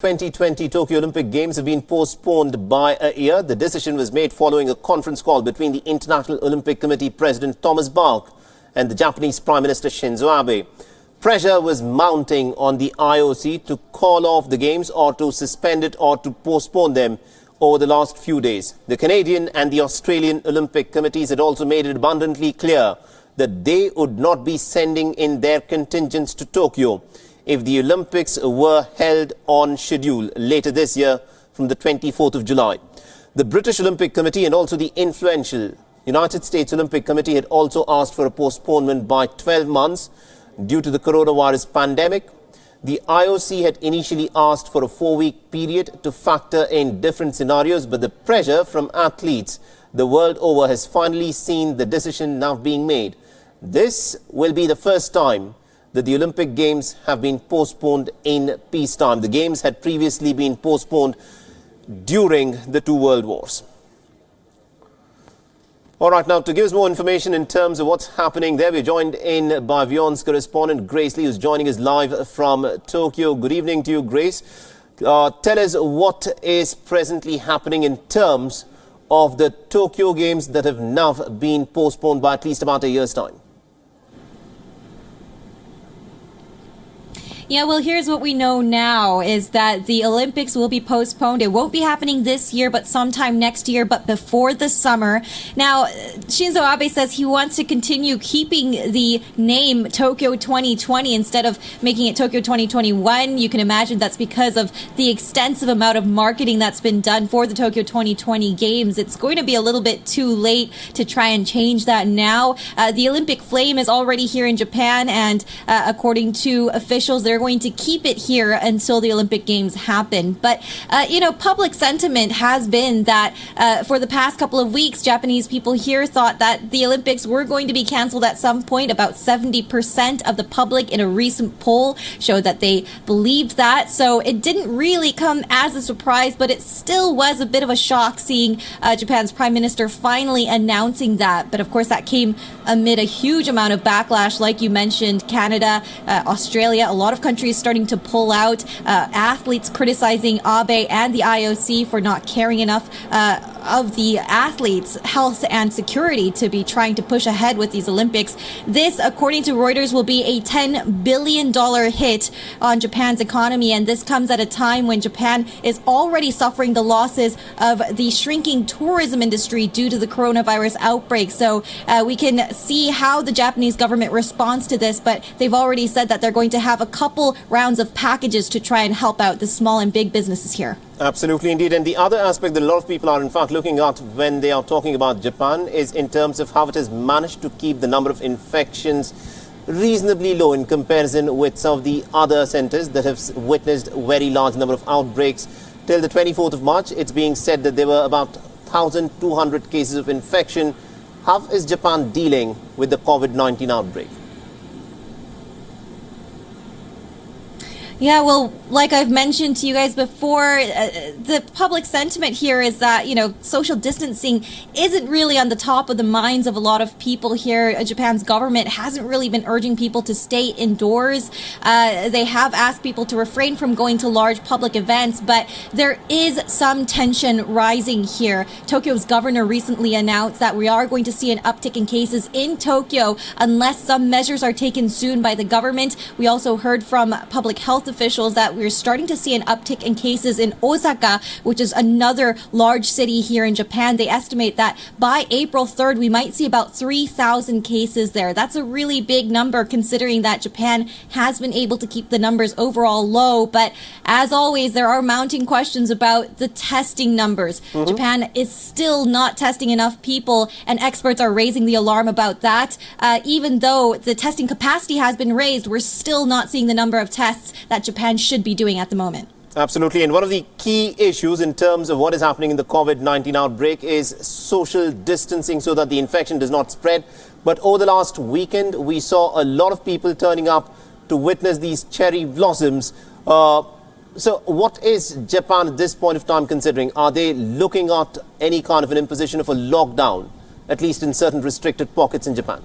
2020 Tokyo Olympic Games have been postponed by a year. The decision was made following a conference call between the International Olympic Committee President Thomas Bach and the Japanese Prime Minister Shinzo Abe. Pressure was mounting on the IOC to call off the Games or to suspend it or to postpone them over the last few days. The Canadian and the Australian Olympic committees had also made it abundantly clear that they would not be sending in their contingents to Tokyo if the Olympics were held on schedule later this year from the 24th of July. The British Olympic Committee and also the influential United States Olympic Committee had also asked for a postponement by 12 months due to the coronavirus pandemic. The IOC had initially asked for a 4-week period to factor in different scenarios, but the pressure from athletes the world over has finally seen the decision now being made. This will be the first time that the Olympic Games have been postponed in peacetime. The Games had previously been postponed during the two world wars. All right, now to give us more information in terms of what's happening there, we're joined in by WION's correspondent Grace Lee, who's joining us live from Tokyo. Good evening to you, Grace. Tell us what is presently happening in terms of the Tokyo Games that have now been postponed by at least about a year's time. Yeah, well, here's what we know now is that the Olympics will be postponed. It won't be happening this year, but sometime next year, but before the summer. Now, Shinzo Abe says he wants to continue keeping the name Tokyo 2020 instead of making it Tokyo 2021. You can imagine that's because of the extensive amount of marketing that's been done for the Tokyo 2020 Games. It's going to be a little bit too late to try and change that now. The Olympic flame is already here in Japan, and according to officials, they're going to keep it here until the Olympic Games happen. But, public sentiment has been that for the past couple of weeks, Japanese people here thought that the Olympics were going to be canceled at some point. About 70% of the public in a recent poll showed that they believed that. So it didn't really come as a surprise, but it still was a bit of a shock seeing Japan's Prime Minister finally announcing that. But of course, that came amid a huge amount of backlash, like you mentioned, Canada, Australia, a lot of countries starting to pull out, athletes criticizing Abe and the IOC for not caring enough of the athletes' health and security to be trying to push ahead with these Olympics. This, according to Reuters, will be a $10 billion hit on Japan's economy, and this comes at a time when Japan is already suffering the losses of the shrinking tourism industry due to the coronavirus outbreak. So we can see how the Japanese government responds to this, but they've already said that they're going to have a couple rounds of packages to try and help out the small and big businesses here. Absolutely, indeed. And the other aspect that a lot of people are in fact looking at when they are talking about Japan is in terms of how it has managed to keep the number of infections reasonably low in comparison with some of the other centers that have witnessed a very large number of outbreaks. Till the 24th of March, it's being said that there were about 1,200 cases of infection. How is Japan dealing with the COVID-19 outbreak? Yeah, well, like I've mentioned to you guys before, the public sentiment here is that, social distancing isn't really on the top of the minds of a lot of people here. Japan's government hasn't really been urging people to stay indoors. They have asked people to refrain from going to large public events, but there is some tension rising here. Tokyo's governor recently announced that we are going to see an uptick in cases in Tokyo unless some measures are taken soon by the government. We also heard from public health officials that we're starting to see an uptick in cases in Osaka, which is another large city here in Japan. They estimate that by April 3rd, we might see about 3,000 cases there. That's a really big number considering that Japan has been able to keep the numbers overall low. But as always, there are mounting questions about the testing numbers. Japan is still not testing enough people, and experts are raising the alarm about that. Even though the testing capacity has been raised, we're still not seeing the number of tests that Japan should be doing at the moment. Absolutely. And one of the key issues in terms of what is happening in the COVID-19 outbreak is social distancing so that the infection does not spread. But over the last weekend, we saw a lot of people turning up to witness these cherry blossoms. So what is Japan at this point of time considering? Are they looking at any kind of an imposition of a lockdown, at least in certain restricted pockets in Japan?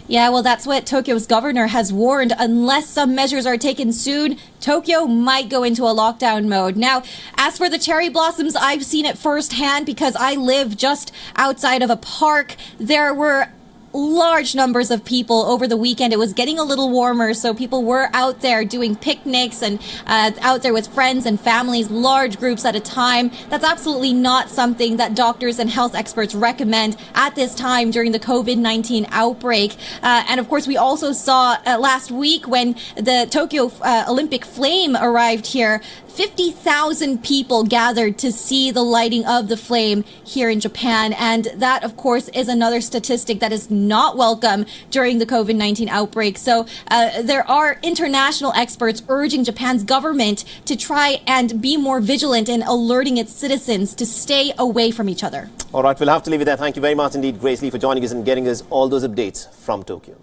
Yeah, well, that's what Tokyo's governor has warned. Unless some measures are taken soon, Tokyo might go into a lockdown mode. Now, as for the cherry blossoms, I've seen it firsthand because I live just outside of a park. There were large numbers of people over the weekend. It was getting a little warmer, so people were out there doing picnics and out there with friends and families, large groups at a time. That's absolutely not something that doctors and health experts recommend at this time during the COVID-19 outbreak. And of course, we also saw last week when the Tokyo Olympic flame arrived here, 50,000 people gathered to see the lighting of the flame here in Japan. And that, of course, is another statistic that is not welcome during the COVID-19 outbreak. So there are international experts urging Japan's government to try and be more vigilant in alerting its citizens to stay away from each other. All right, we'll have to leave it there. Thank you very much indeed, Grace Lee, for joining us and getting us all those updates from Tokyo.